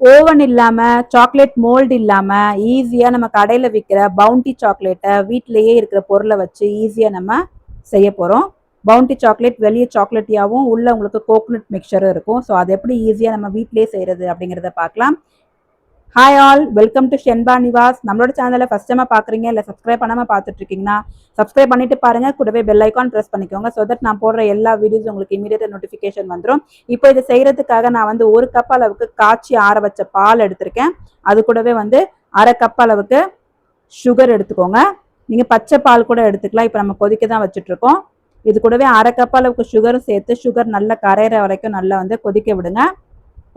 Oven இல்லாம chocolate mould இல்லாம ஈஸியா நம்ம கடையில விற்கிற பவுண்டி சாக்லேட்டை வீட்டிலேயே இருக்கிற பொருளை வச்சு ஈஸியா நம்ம செய்ய போறோம். பவுண்டி சாக்லேட் வெளியே சாக்லேட்டியாவும் உள்ள உங்களுக்கு கோகோனட் மிக்சரும் இருக்கும். ஸோ அது எப்படி ஈஸியா நம்ம வீட்டிலேயே செய்யறது அப்படிங்கிறத பார்க்கலாம். Hi all, welcome to Shenba Nivas. நம்மளோட சேனலை ஃபர்ஸ்ட் டைம் பார்க்குறீங்க இல்லை சப்ஸ்கிரைப் பண்ணாமல் பார்த்துட்டு இருக்கீங்கன்னா சப்ஸ்கிரைப் பண்ணிட்டு பாருங்க. கூடவே பெல் ஐக்கான் ப்ரெஸ் பண்ணிக்கோங்க. ஸோ தட் நான் போடுற எல்லா வீடியோஸும் உங்களுக்கு இமீடியட் நோட்டிஃபிகேஷன் வந்துடும். இப்போ இதை செய்யறதுக்காக நான் வந்து 1 கப் அளவுக்கு காய்ச்சி ஆற வச்ச பால் எடுத்திருக்கேன். அது கூடவே வந்து 1/2 கப் அளவுக்கு சுகர் எடுத்துக்கோங்க. நீங்கள் பச்சை பால் கூட எடுத்துக்கலாம். இப்போ நம்ம கொதிக்க தான் வச்சுட்டு இருக்கோம். இது கூடவே 1/2 கப் அளவுக்கு சுகரும் சேர்த்து சுகர் நல்லா கரையிற வரைக்கும் நல்லா வந்து கொதிக்க விடுங்க.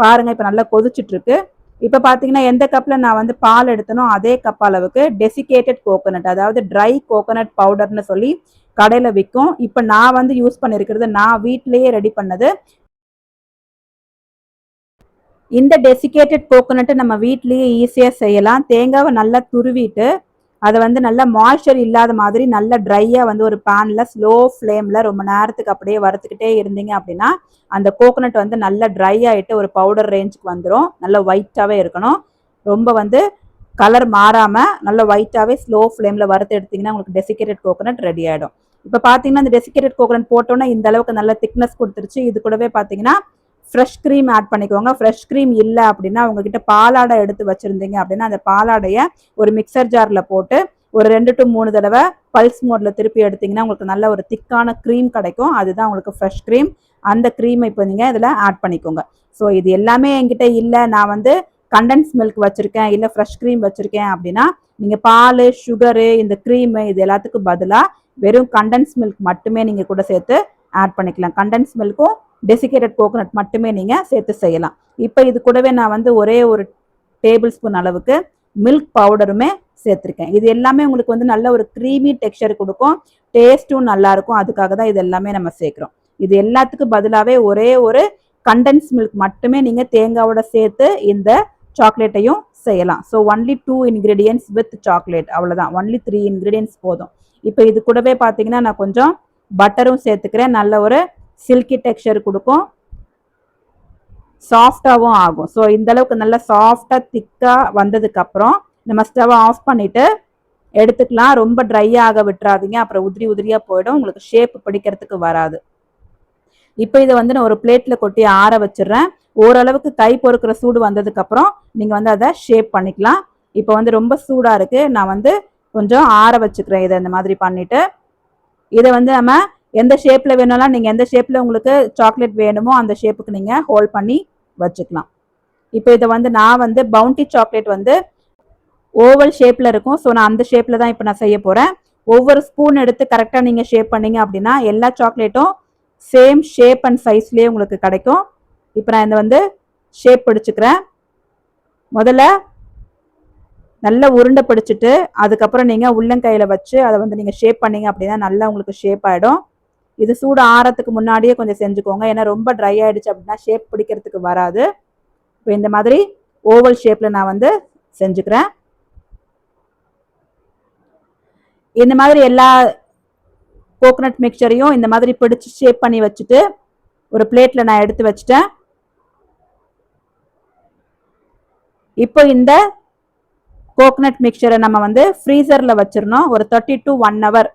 பாருங்க, இப்போ நல்லா கொதிச்சுட்டு இருக்கு. இப்போ பார்த்தீங்கன்னா எந்த கப்பில் நான் வந்து பால் எடுத்தனோ அதே கப் அளவுக்கு டெசிகேட்டட் கோகோனட், அதாவது ட்ரை கோகோனட் பவுடர்னு சொல்லி கடையில் விற்கும். இப்போ நான் வந்து யூஸ் பண்ணியிருக்கிறது நான் வீட்டிலேயே ரெடி பண்ணது. இந்த டெசிகேட்டட் கோகோனட்டை நம்ம வீட்லேயே ஈஸியாக செய்யலாம். தேங்காவை நல்லா துருவிட்டு அதை வந்து நல்லா மாய்ஸ்சர் இல்லாத மாதிரி நல்லா ட்ரையாக வந்து ஒரு பேனில் ஸ்லோ ஃப்ளேமில் ரொம்ப நேரத்துக்கு அப்படியே வறுத்துக்கிட்டே இருந்தீங்க அப்படின்னா அந்த கோகோனட் வந்து நல்லா ட்ரை ஆகிட்டு ஒரு பவுடர் ரேஞ்சுக்கு வந்துடும். நல்லா ஒயிட்டாகவே இருக்கணும். ரொம்ப வந்து கலர் மாறாமல் நல்லா ஒயிட்டாகவே ஸ்லோ ஃப்ளேமில் வறுத்து எடுத்திங்கன்னா உங்களுக்கு டெசிகேட்டட் கோகோனட் ரெடி ஆகிடும். இப்போ பார்த்தீங்கன்னா இந்த டெசிகேட்டட் கோகோனட் போட்டோன்னா இந்த அளவுக்கு நல்ல திக்னஸ் கொடுத்துருச்சு. இது கூடவே பார்த்தீங்கன்னா ஃப்ரெஷ் க்ரீம் ஆட் பண்ணிக்கோங்க. ஃப்ரெஷ் க்ரீம் இல்லை அப்படின்னா உங்ககிட்ட பாலாடை எடுத்து வச்சுருந்தீங்க அப்படின்னா அந்த பாலாடையை ஒரு மிக்சர் ஜாரில் போட்டு ஒரு 2 to 3 தடவை பல்ஸ் மோடில் திருப்பி எடுத்திங்கன்னா உங்களுக்கு நல்ல ஒரு திக்கான க்ரீம் கிடைக்கும். அதுதான் உங்களுக்கு ஃப்ரெஷ் க்ரீம். அந்த க்ரீமை இப்போ நீங்கள் இதில் ஆட் பண்ணிக்கோங்க. ஸோ இது எல்லாமே என்கிட்ட இல்லை, நான் வந்து கண்டென்ஸ் மில்க் வச்சுருக்கேன், இல்லை ஃப்ரெஷ் க்ரீம் வச்சுருக்கேன் அப்படின்னா நீங்கள் பால், சுகரு, இந்த க்ரீமு இது எல்லாத்துக்கும் பதிலாக வெறும் கண்டென்ஸ் மில்க் மட்டுமே நீங்கள் கூட சேர்த்து ஆட் பண்ணிக்கலாம். கண்டென்ஸ் மில்க்கும் டெசிகேட்டட் கோகோனட் மட்டுமே நீங்கள் சேர்த்து செய்யலாம். இப்போ இது கூடவே நான் வந்து ஒரே ஒரு டேபிள் ஸ்பூன் அளவுக்கு மில்க் பவுடருமே சேர்த்துருக்கேன். இது எல்லாமே உங்களுக்கு வந்து நல்ல ஒரு க்ரீமி டெக்ஸ்சர் கொடுக்கும், டேஸ்ட்டும் நல்லாயிருக்கும். அதுக்காக தான் இது எல்லாமே நம்ம சேர்க்குறோம். இது எல்லாத்துக்கும் பதிலாகவே ஒரே ஒரு கண்டென்ஸ் மில்க் மட்டுமே நீங்கள் தேங்காவோட சேர்த்து இந்த சாக்லேட்டையும் செய்யலாம். So only 2 ingredients with chocolate, அவ்வளோதான். ஒன்லி 3 ingredients போதும். இப்போ இது கூடவே பார்த்தீங்கன்னா நான் கொஞ்சம் பட்டரும் சேர்த்துக்கிறேன். நல்ல ஒரு சில்கி டெக்ஸ்சர் கொடுக்கும், சாஃப்டாகவும் ஆகும். ஸோ இந்த அளவுக்கு நல்லா சாஃப்டாக திக்காக வந்ததுக்கப்புறம் நம்ம ஸ்டவ் ஆஃப் பண்ணிவிட்டு எடுத்துக்கலாம். ரொம்ப ட்ரையாக ஆக விட்டுறாதீங்க, அப்புறம் உதிரி உதிரியாக போயிடும், உங்களுக்கு ஷேப் பிடிக்கிறதுக்கு வராது. இப்போ இதை வந்து நான் ஒரு பிளேட்டில் கொட்டி ஆற வச்சிடுறேன். ஓரளவுக்கு கை பொறுக்கிற சூடு வந்ததுக்கப்புறம் நீங்கள் வந்து அதை ஷேப் பண்ணிக்கலாம். இப்போ வந்து ரொம்ப சூடாக இருக்குது, நான் வந்து கொஞ்சம் ஆற வச்சுக்கிறேன். இதை இந்த மாதிரி பண்ணிவிட்டு இதை வந்து நம்ம எந்த ஷேப்பில் வேணும்லாம் நீங்கள் எந்த ஷேப்பில் உங்களுக்கு சாக்லேட் வேணுமோ அந்த ஷேப்புக்கு நீங்கள் ஹோல்ட் பண்ணி வச்சுக்கலாம். இப்போ இதை வந்து நான் வந்து பவுண்டி சாக்லேட் வந்து ஓவல் ஷேப்பில் இருக்கும். ஸோ நான் அந்த ஷேப்பில் தான் இப்போ நான் செய்ய போகிறேன். ஒவ்வொரு ஸ்பூன் எடுத்து கரெக்டாக நீங்கள் ஷேப் பண்ணீங்க அப்படின்னா எல்லா சாக்லேட்டும் சேம் ஷேப் அண்ட் சைஸ்லேயே உங்களுக்கு கிடைக்கும். இப்போ நான் இதை வந்து ஷேப் பிடிச்சிக்கிறேன். முதல்ல நல்லா உருண்டை பிடிச்சிட்டு அதுக்கப்புறம் நீங்கள் உள்ளங்கையில் வச்சு அதை வந்து நீங்கள் ஷேப் பண்ணீங்க அப்படின்னா நல்லா உங்களுக்கு ஷேப் ஆகிடும். இது சூடு ஆறத்துக்கு முன்னாடியே கொஞ்சம் செஞ்சுக்கோங்க, ஏன்னா ரொம்ப ட்ரை ஆகிடுச்சு அப்படின்னா ஷேப் பிடிக்கிறதுக்கு வராது. இப்போ இந்த மாதிரி ஓவல் ஷேப்பில் நான் வந்து செஞ்சுக்கிறேன். இந்த மாதிரி எல்லா கோகோனட் மிக்சரையும் இந்த மாதிரி பிடிச்சி ஷேப் பண்ணி வச்சுட்டு ஒரு பிளேட்டில் நான் எடுத்து வச்சுட்டேன். இப்போ இந்த கோகோனட் மிக்சரை நம்ம வந்து ஃப்ரீசரில் வச்சிடணும். ஒரு 30 to 1 hour,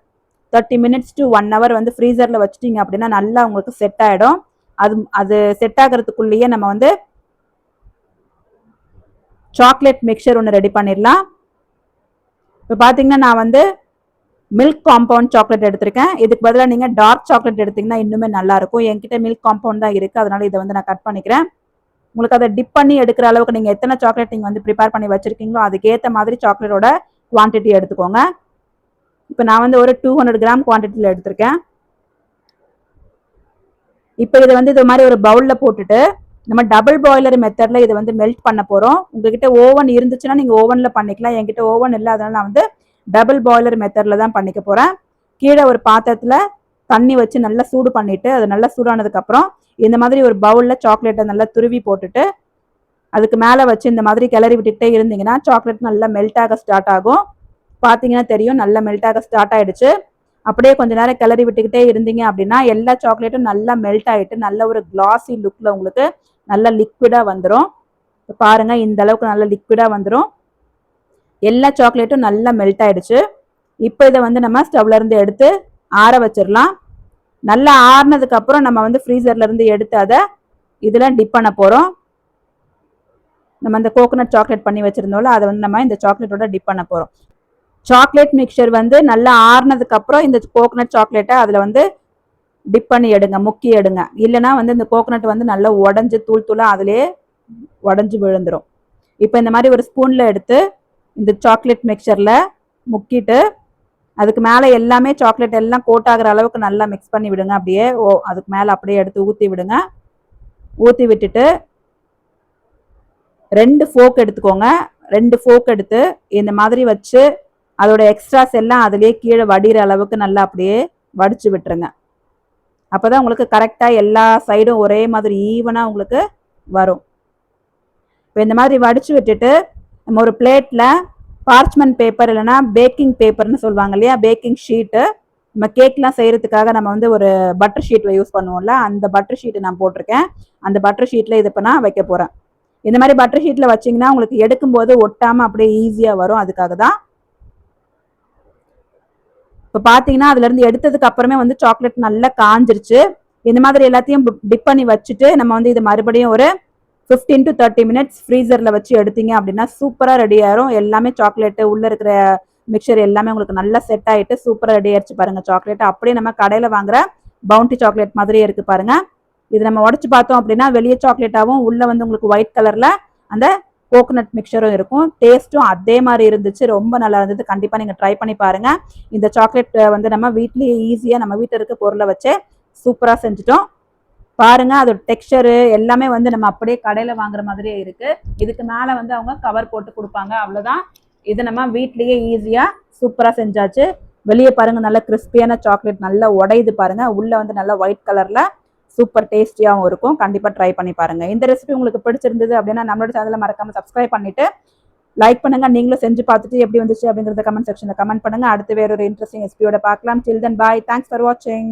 30 minutes to 1 hour வந்து ஃப்ரீசரில் வச்சுட்டிங்க அப்படின்னா நல்லா உங்களுக்கு செட் ஆகிடும். அது செட் ஆகிறதுக்குள்ளேயே நம்ம வந்து சாக்லேட் மிக்சர் ஒன்று ரெடி பண்ணிடலாம். இப்போ பார்த்தீங்கன்னா நான் வந்து மில்க் காம்பவுண்ட் சாக்லேட் எடுத்திருக்கேன். இதுக்கு பதிலாக நீங்கள் டார்க் சாக்லேட் எடுத்திங்கன்னா இன்னுமே நல்லாயிருக்கும். என்கிட்ட மில்க் காம்பவுண்ட் தான் இருக்குது, அதனால் இதை வந்து நான் கட் பண்ணிக்கிறேன். உங்களுக்கு அதை டிப் பண்ணி எடுக்கிற அளவுக்கு நீங்கள் எத்தனை சாக்லேட் நீங்கள் வந்து ப்ரிப்பேர் பண்ணி வச்சுருக்கீங்களோ அதுக்கேற்ற மாதிரி சாக்லேட்டோட குவான்டிட்டி எடுத்துக்கோங்க. இப்போ நான் வந்து ஒரு 200 கிராம் குவான்டிட்டியில் எடுத்திருக்கேன். இப்போ இதை வந்து இது மாதிரி ஒரு பவுலில் போட்டுட்டு நம்ம டபுள் பாய்லர் மெத்தடில் இதை வந்து மெல்ட் பண்ண போகிறோம். உங்ககிட்ட ஓவன் இருந்துச்சுன்னா நீங்கள் ஓவனில் பண்ணிக்கலாம். என்கிட்ட ஓவன் இல்லை, அதனால் நான் வந்து டபுள் பாய்லர் மெத்தடில் தான் பண்ணிக்க போகிறேன். கீழே ஒரு பாத்திரத்தில் தண்ணி வச்சு நல்லா சூடு பண்ணிவிட்டு அது நல்லா சூடானதுக்கப்புறம் இந்த மாதிரி ஒரு பவுலில் சாக்லேட்டை நல்லா துருவி போட்டுட்டு அதுக்கு மேலே வச்சு இந்த மாதிரி கிளறி விட்டுக்கிட்டே இருந்தீங்கன்னா சாக்லேட் நல்லா மெல்ட் ஆக ஸ்டார்ட் ஆகும். பார்த்தீங்கன்னா தெரியும், நல்லா மெல்ட் ஆக ஸ்டார்ட் ஆகிடுச்சு. அப்படியே கொஞ்ச நேரம் கிளறி விட்டுக்கிட்டே இருந்தீங்க அப்படின்னா எல்லா சாக்லேட்டும் நல்லா மெல்ட் ஆகிட்டு நல்ல ஒரு கிளாஸி லுக்கில் உங்களுக்கு நல்ல லிக்விடாக வந்துடும். பாருங்க இந்த அளவுக்கு நல்ல லிக்விடா வந்துடும். எல்லா சாக்லேட்டும் நல்லா மெல்ட் ஆயிடுச்சு. இப்போ இதை வந்து நம்ம ஸ்டவ்ல இருந்து எடுத்து ஆற வச்சிடலாம். நல்லா ஆறுனதுக்கு அப்புறம் நம்ம வந்து ஃப்ரீசர்ல இருந்து எடுத்து அதை இதுல டிப் பண்ண போறோம். நம்ம இந்த கோகோனட் சாக்லேட் பண்ணி வச்சிருந்தோம்ல அதை வந்து நம்ம இந்த சாக்லேட்டோட டிப் பண்ண போறோம். சாக்லேட் மிக்சர் வந்து நல்லா ஆறுனதுக்கு அப்புறம் இந்த கோகோனட் சாக்லேட்டை அதுல வந்து டிப் பண்ணி எடுங்க, முக்கி எடுங்க. இல்லைன்னா வந்து இந்த கோகோனட் வந்து நல்லா உடஞ்சு தூள் தூளா அதிலே உடஞ்சு விழுந்துடும். இப்போ இந்த மாதிரி ஒரு ஸ்பூன்ல எடுத்து இந்த சாக்லேட் மிக்சர்ல முக்கிட்டு அதுக்கு மேலே எல்லாமே சாக்லேட் எல்லாம் கோட் ஆகிற அளவுக்கு நல்லா மிக்ஸ் பண்ணி விடுங்க. அப்படியே அதுக்கு மேலே அப்படியே எடுத்து ஊற்றி விடுங்க. ஊற்றி விட்டுட்டு 2 ஃபோக் எடுத்துக்கோங்க. 2 ஃபோக் எடுத்து இந்த மாதிரி வச்சு அதோட எக்ஸ்ட்ராஸ் எல்லாம் அதுலேயே கீழே வடிகிற அளவுக்கு நல்லா அப்படியே வடிச்சு விட்டுருங்க. அப்போதான் உங்களுக்கு கரெக்டாக எல்லா சைடும் ஒரே மாதிரி ஈவனாக உங்களுக்கு வரும். இப்போ இந்த மாதிரி வடிச்சு விட்டுட்டு நம்ம ஒரு பிளேட்டில் பார்ச்மெண்ட் பேப்பர் இல்லைன்னா பேக்கிங் பேப்பர்னு சொல்லுவாங்க இல்லையா, பேக்கிங் ஷீட்டு, நம்ம கேக்லாம் செய்கிறதுக்காக நம்ம வந்து ஒரு பட்டர் ஷீட் யூஸ் பண்ணுவோம்ல, அந்த பட்டர் ஷீட்டு நான் போட்டிருக்கேன். அந்த பட்டர் ஷீட்டில் இது இப்போ நான் வைக்க போகிறேன். இந்த மாதிரி பட்டர் ஷீட்டில் வச்சிங்கன்னா உங்களுக்கு எடுக்கும்போது ஒட்டாமல் அப்படியே ஈஸியாக வரும். அதுக்காக தான். இப்போ பார்த்தீங்கன்னா அதுலேருந்து எடுத்ததுக்கு அப்புறமே வந்து சாக்லேட் நல்லா காஞ்சிருச்சு. இந்த மாதிரி எல்லாத்தையும் டிப் பண்ணி வச்சுட்டு நம்ம வந்து இது மறுபடியும் ஒரு 15 to 30 மினிட்ஸ் ஃப்ரீசரில் வச்சு எடுத்தீங்க அப்படின்னா சூப்பராக ரெடி ஆயிரும். எல்லாமே சாக்லேட்டு உள்ளே இருக்கிற மிக்சர் எல்லாமே உங்களுக்கு நல்லா செட் ஆகிட்டு சூப்பராக ரெடி ஆயிடுச்சு பாருங்க. சாக்லேட் அப்படியே நம்ம கடையில் வாங்குற பவுண்டி சாக்லேட் மாதிரியே இருக்குது பாருங்க. இது நம்ம உடச்சு பார்த்தோம் அப்படின்னா வெளியே சாக்லேட்டாகவும் உள்ளே வந்து உங்களுக்கு ஒயிட் கலரில் அந்த கோகோனட் மிக்சரும் இருக்கும். டேஸ்ட்டும் அதே மாதிரி இருந்துச்சு, ரொம்ப நல்லா இருந்தது. கண்டிப்பாக நீங்கள் ட்ரை பண்ணி பாருங்க. இந்த சாக்லேட் வந்து நம்ம வீட்லேயே ஈஸியாக நம்ம வீட்டில் இருக்க பொருளை வச்சே சூப்பராக செஞ்சுட்டோம். பாருங்க அதோட டெக்ஸ்சரு எல்லாமே வந்து நம்ம அப்படியே கடையில் வாங்குற மாதிரியே இருக்கு. இதுக்கு மேலே வந்து அவங்க கவர் போட்டு கொடுப்பாங்க, அவ்வளோதான். இது நம்ம வீட்லேயே ஈஸியாக சூப்பராக செஞ்சாச்சு. வெளியே பாருங்க நல்ல கிறிஸ்பியான சாக்லேட் நல்லா உடையுது பாருங்க. உள்ள வந்து நல்லா ஒயிட் கலர்ல சூப்பர் டேஸ்டியாகவும் இருக்கும். கண்டிப்பாக ட்ரை பண்ணி பாருங்க. இந்த ரெசிபி உங்களுக்கு பிடிச்சிருந்தது அப்படின்னா நம்மளோட சேனலை மறக்காம சப்ஸ்கிரைப் பண்ணிட்டு லைக் பண்ணுங்க. நீங்களும் செஞ்சு பார்த்துட்டு எப்படி வந்துச்சு அப்படிங்கறத கமெண்ட் செக்ஷன்ல கமெண்ட் பண்ணுங்க. அடுத்து வேற ஒரு இன்ட்ரெஸ்டிங் ரெசிபியோட பார்க்கலாம். டில் தென் பாய். தேங்க்ஸ் ஃபார் வாட்சிங்.